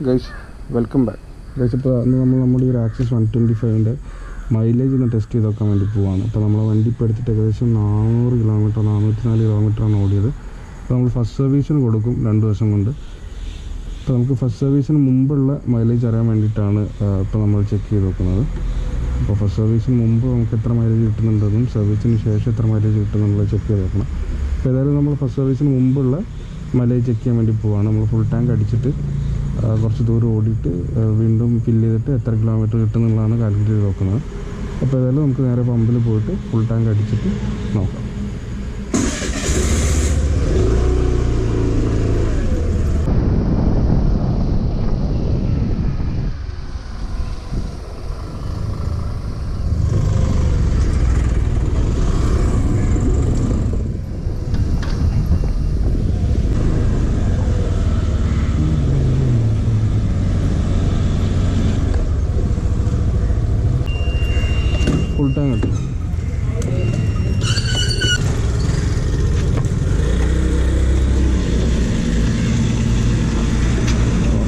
Guys welcome back. Guys ഇപ്പോൾ അന്ന് നമ്മുടെ ഈ ഒരു ആക്സസ് 125ൻ്റെ മൈലേജ് ഒന്ന് ടെസ്റ്റ് ചെയ്ത് നോക്കാൻ വേണ്ടി പോവാണ്. അപ്പോൾ നമ്മളെ വണ്ടി ഇപ്പോൾ എടുത്തിട്ട് ഏകദേശം 400 കിലോമീറ്റർ 404 കിലോമീറ്ററാണ് ഓടിയത്. അപ്പോൾ നമ്മൾ ഫസ്റ്റ് സർവീസിന് കൊടുക്കും 2 ദിവസം കൊണ്ട്. അപ്പോൾ നമുക്ക് ഫസ്റ്റ് സർവീസിന് മുമ്പുള്ള മൈലേജ് അറിയാൻ വേണ്ടിയിട്ടാണ് ഇപ്പോൾ നമ്മൾ ചെക്ക് ചെയ്ത് നോക്കുന്നത്. അപ്പോൾ ഫസ്റ്റ് സർവീസിന് മുമ്പ് നമുക്ക് എത്ര മൈലേജ് കിട്ടുന്നുണ്ടെന്നും സർവീസിന് ശേഷം എത്ര മൈലേജ് കിട്ടുന്നുള്ളത് ചെക്ക് ചെയ്ത് നോക്കണം. അപ്പോൾ ഏതായാലും നമ്മൾ ഫസ്റ്റ് സർവീസിന് മുമ്പുള്ള മൈലേജ് ചെക്ക് ചെയ്യാൻ വേണ്ടി പോവാണ്. നമ്മൾ ഫുൾ ടാങ്ക് അടിച്ചിട്ട് കുറച്ച് ദൂരം ഓടിയിട്ട് വീണ്ടും ഫില്ല് ചെയ്തിട്ട് എത്ര കിലോമീറ്റർ കിട്ടുന്നുള്ളതാണ് കാൽക്കുലേറ്റ് ചെയ്ത് നോക്കുന്നത്. അപ്പോൾ ഏതായാലും നമുക്ക് നേരെ പമ്പിൽ പോയിട്ട് ഫുൾ ടാങ്ക് അടിച്ചിട്ട് നോക്കാം. ഫുൾ ടാങ്ക് കിട്ടും.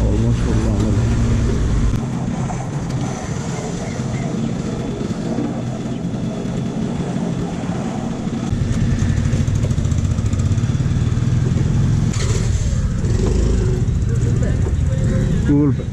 ഓൾമോസ്റ്റ് ഫുള്ളാണല്ലോ. ഗൂഗിൾ പേ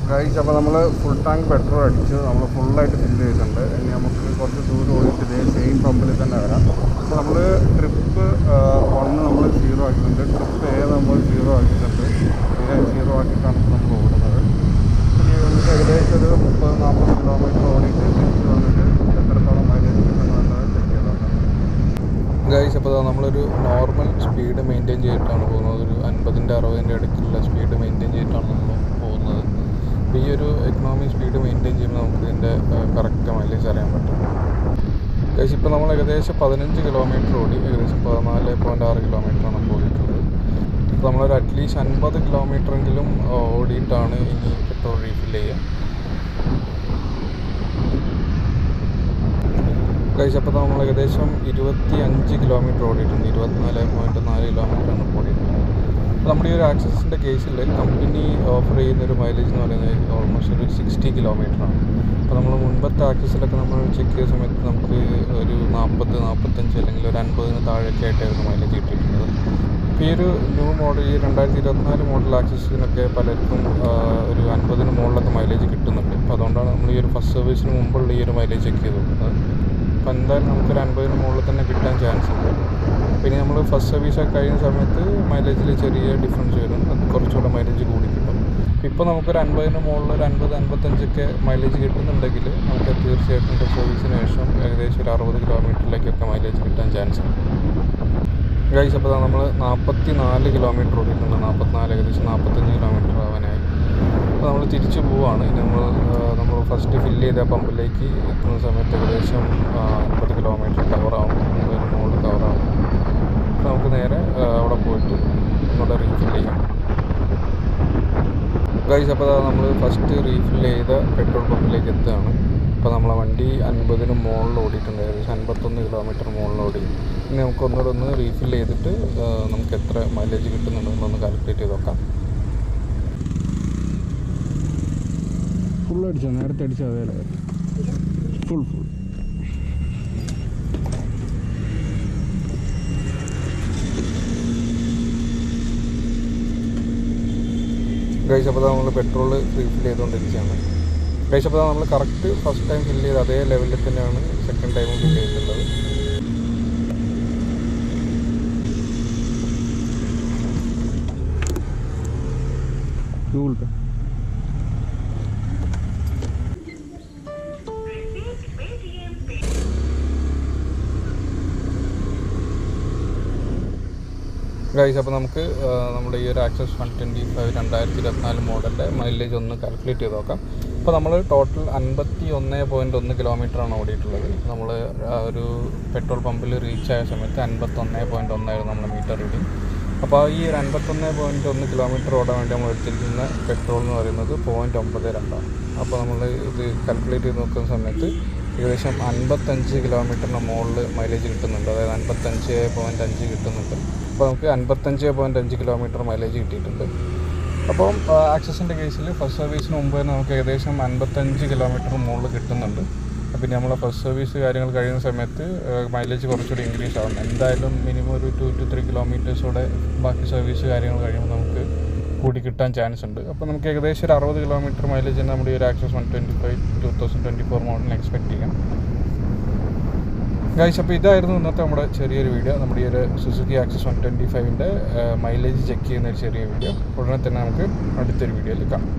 ഗൈസ്. അപ്പോൾ നമ്മൾ ഫുൾ ടാങ്ക് പെട്രോൾ അടിച്ചു, നമ്മൾ ഫുള്ളായിട്ട് ഫില്ല് ചെയ്തിട്ടുണ്ട്. ഇനി നമുക്ക് കുറച്ച് ദൂരം ഓടിയിട്ട് ഇതേ സെയിം പമ്പിൽ തന്നെ വരാം. അപ്പോൾ നമ്മൾ ട്രിപ്പ് 1 നമ്മൾ 0 ആക്കിയിട്ടുണ്ട്, ട്രിപ്പ് A നമ്മൾ 0 ആക്കിയിട്ടുണ്ട്. ഇതിനെ 0 ആക്കിയിട്ടാണ് ഇപ്പോൾ നമ്മൾ ഓടുന്നത്. ഇനി നമുക്ക് ഏകദേശം ഒരു 30-40 കിലോമീറ്റർ ഓടിയിട്ട് തിരിച്ച് വന്നിട്ട് എത്രത്തോളം മൈലേജ് കിട്ടുന്നുള്ളത് ചെക്ക് ചെയ്തോക്കാം. ഗൈസ്, അപ്പോൾ നമ്മളൊരു നോർമൽ സ്പീഡ് മെയിൻറ്റെയിൻ ചെയ്തിട്ടാണ് പോകുന്നത്. ഒരു 50-60 ഇടയ്ക്കുള്ള സ്പീഡ് മെയിൻറ്റെയിൻ ചെയ്തിട്ടാണ് നമ്മൾ പോകുന്നത്. ഈ ഒരു എക്കണോമിക് സ്പീഡ് മെയിൻറ്റെയിൻ ചെയ്യുമ്പോൾ നമുക്ക് ഇതിൻ്റെ കറക്റ്റ് മൈലേജ് അറിയാൻ പറ്റും. ഗൈസ്, ഇപ്പോൾ നമ്മൾ ഏകദേശം 15 കിലോമീറ്റർ ഓടി, ഏകദേശം 14.6 കിലോമീറ്ററാണ് പോയിട്ടുള്ളത്. അപ്പോൾ നമ്മളൊരു അറ്റ്ലീസ്റ്റ് 50 കിലോമീറ്ററെങ്കിലും ഓടിയിട്ടാണ് ഇനി പെട്രോൾ റീഫിൽ ചെയ്യുക. ഗൈസ്, അപ്പോൾ നമ്മൾ ഏകദേശം 25 കിലോമീറ്റർ ഓടിയിട്ടുണ്ട്, 24.4 കിലോമീറ്ററാണ് ഓടിയിട്ടുള്ളത്. അപ്പോൾ നമ്മുടെ ഈ ഒരു ആക്സസിൻ്റെ കേസിൽ കമ്പനി ഓഫർ ചെയ്യുന്നൊരു മൈലേജ് എന്ന് പറയുന്നത് ഓൾമോസ്റ്റ് ഒരു 60 കിലോമീറ്ററാണ്. അപ്പോൾ നമ്മൾ മുൻപത്തെ ആക്സസിലൊക്കെ നമ്മൾ ചെക്ക് ചെയ്ത സമയത്ത് നമുക്ക് ഒരു 40-45 അല്ലെങ്കിൽ ഒരു 50 താഴെയൊക്കെ ആയിട്ടായിരുന്നു മൈലേജ് കിട്ടിയിട്ടുള്ളത്. അപ്പോൾ ഈ ഒരു ന്യൂ മോഡൽ, ഈ 2024 മോഡൽ ആക്സസിനൊക്കെ പലർക്കും ഒരു 50 മുകളിലൊക്കെ മൈലേജ് കിട്ടുന്നുണ്ട്. അപ്പോൾ അതുകൊണ്ടാണ് നമ്മൾ ഈ ഒരു ഫസ്റ്റ് സർവീസിന് മുമ്പുള്ള ഈ ഒരു മൈലേജ് ചെക്ക് ചെയ്ത് നോക്കുന്നത്. അപ്പോൾ എന്തായാലും നമുക്കൊരു 50 മുകളിൽ തന്നെ കിട്ടാൻ ചാൻസ് ഉണ്ട്. പിന്നെ നമ്മൾ ഫസ്റ്റ് സർവീസൊക്കെ കഴിയുന്ന സമയത്ത് മൈലേജിൽ ചെറിയ ഡിഫറൻസ് വരും, അത് കുറച്ചുകൂടെ മൈലേജ് കൂടി കിട്ടും. ഇപ്പോൾ നമുക്കൊരു 50 മുകളിൽ ഒരു 50-55 മൈലേജ് കിട്ടുന്നുണ്ടെങ്കിൽ നമുക്ക് തീർച്ചയായിട്ടും ഫസ്റ്റ് സർവീസിന് ശേഷം ഏകദേശം ഒരു 60 കിലോമീറ്ററിലേക്കൊക്കെ മൈലേജ് കിട്ടാൻ ചാൻസ് ഉണ്ട്. ഗൈസ്, അപ്പോൾ നമ്മൾ 44 കിലോമീറ്റർ ഓടിയിട്ടുണ്ട്, 44 ഏകദേശം 45 കിലോമീറ്റർ ആവാനായി. അപ്പോൾ നമ്മൾ തിരിച്ചു പോവുകയാണ്. ഇനി നമ്മൾ ഫസ്റ്റ് ഫില്ല് ചെയ്ത പമ്പിലേക്ക് എത്തുന്ന സമയത്ത് ഏകദേശം 50 കിലോമീറ്റർ കവറാവും, 50 മുകളിൽ കവറാവും. അപ്പോൾ നമുക്ക് നേരെ അവിടെ പോയിട്ട് ഇങ്ങോട്ട് റീഫിൽ ചെയ്യാം. ഗൈസ്, അപ്പോൾ നമ്മൾ ഫസ്റ്റ് റീഫിൽ ചെയ്ത പെട്രോൾ പമ്പിലേക്ക് എത്തുകയാണ്. അപ്പോൾ നമ്മളെ വണ്ടി 50 മുകളിൽ ഓടിയിട്ടുണ്ട്, ഏകദേശം 51 കിലോമീറ്റർ മുകളിൽ ഓടി. ഇനി നമുക്ക് ഒന്നുകൂടെ റീഫിൽ ചെയ്തിട്ട് നമുക്ക് എത്ര മൈലേജ് കിട്ടുന്നുണ്ടെന്നൊന്ന് കാൽക്കുലേറ്റ് ചെയ്ത് നോക്കാം. ഫുൾ അടിച്ചോ? നേരത്തെ അടിച്ചാൽ അതേ ഫുൾ ഗൈസ്. അപ്പോൾ നമ്മൾ പെട്രോൾ റീഫിൽ ചെയ്തുകൊണ്ടിരിക്കുകയാണ്. ഗൈസ്, അപ്പോൾ നമ്മൾ കറക്റ്റ് ഫസ്റ്റ് ടൈം ഫില്ല് ചെയ്ത് അതേ ലെവലിൽ തന്നെയാണ് സെക്കൻഡ് ടൈമും ഫില്ല് ചെയ്തിട്ടുള്ളത്. ഗൂഗിൾ പേ. ഗൈസ്, അപ്പോൾ നമുക്ക് നമ്മുടെ ഈ ഒരു ആക്സസ് 125 2024 മോഡലിൻ്റെ മൈലേജ് ഒന്ന് കാൽക്കുലേറ്റ് ചെയ്ത് നോക്കാം. അപ്പോൾ നമ്മൾ ടോട്ടൽ 51.1 കിലോമീറ്ററാണ് ഓടിയിട്ടുള്ളത്. നമ്മൾ ഒരു പെട്രോൾ പമ്പിൽ റീച്ച് ആയ സമയത്ത് 51.1 ആയിരുന്നു നമ്മുടെ മീറ്റർ റീഡിങ്. അപ്പോൾ ഈ ഒരു 51.1 കിലോമീറ്റർ ഓടാൻ വേണ്ടി നമ്മൾ എടുത്തിരിക്കുന്ന പെട്രോൾ എന്ന് പറയുന്നത് 0.92 ആണ്. അപ്പോൾ നമ്മൾ ഇത് കാൽക്കുലേറ്റ് ചെയ്ത് നോക്കുന്ന സമയത്ത് ഏകദേശം 55 കിലോമീറ്ററിന് മുകളിൽ മൈലേജ് കിട്ടുന്നുണ്ട്. അതായത് 55.5 കിട്ടുന്നുണ്ട്. അപ്പോൾ നമുക്ക് 55.5 കിലോമീറ്റർ മൈലേജ് കിട്ടിയിട്ടുണ്ട്. അപ്പം ആക്സസിൻ്റെ കേസിൽ ഫസ്റ്റ് സർവീസിന് മുമ്പ് തന്നെ നമുക്ക് ഏകദേശം 55 കിലോമീറ്റർ മുകളിൽ കിട്ടുന്നുണ്ട്. പിന്നെ നമ്മൾ ഫസ്റ്റ് സർവീസ് കാര്യങ്ങൾ കഴിയുന്ന സമയത്ത് മൈലേജ് കുറച്ചുകൂടി ഇൻക്രീസ് ആവും. എന്തായാലും മിനിമം ഒരു 2 to 3 കിലോമീറ്റേഴ്സോടെ ബാക്കി സർവീസ് കാര്യങ്ങൾ കഴിയുമ്പോൾ നമുക്ക് കൂടി കിട്ടാൻ ചാൻസ് ഉണ്ട്. അപ്പോൾ നമുക്ക് ഏകദേശം ഒരു 60 കിലോമീറ്റർ മൈലേജ് തന്നെ നമ്മുടെ ഈ ഒരു ആക്സസ് 125 2024 മോഡലിന് എക്സ്പെക്ട് ചെയ്യാം. ഗൈസ്, അപ്പോൾ ഇതായിരുന്നു ഇന്നത്തെ നമ്മുടെ ചെറിയൊരു വീഡിയോ. നമ്മുടെ ഈ ഒരു സുസുക്കി ആക്സസ് 125ൻ്റെ മൈലേജ് ചെക്ക് ചെയ്യുന്ന ഒരു ചെറിയ വീഡിയോ. ഉടനെ തന്നെ നമുക്ക് അടുത്തൊരു വീഡിയോയിൽ കാണാം.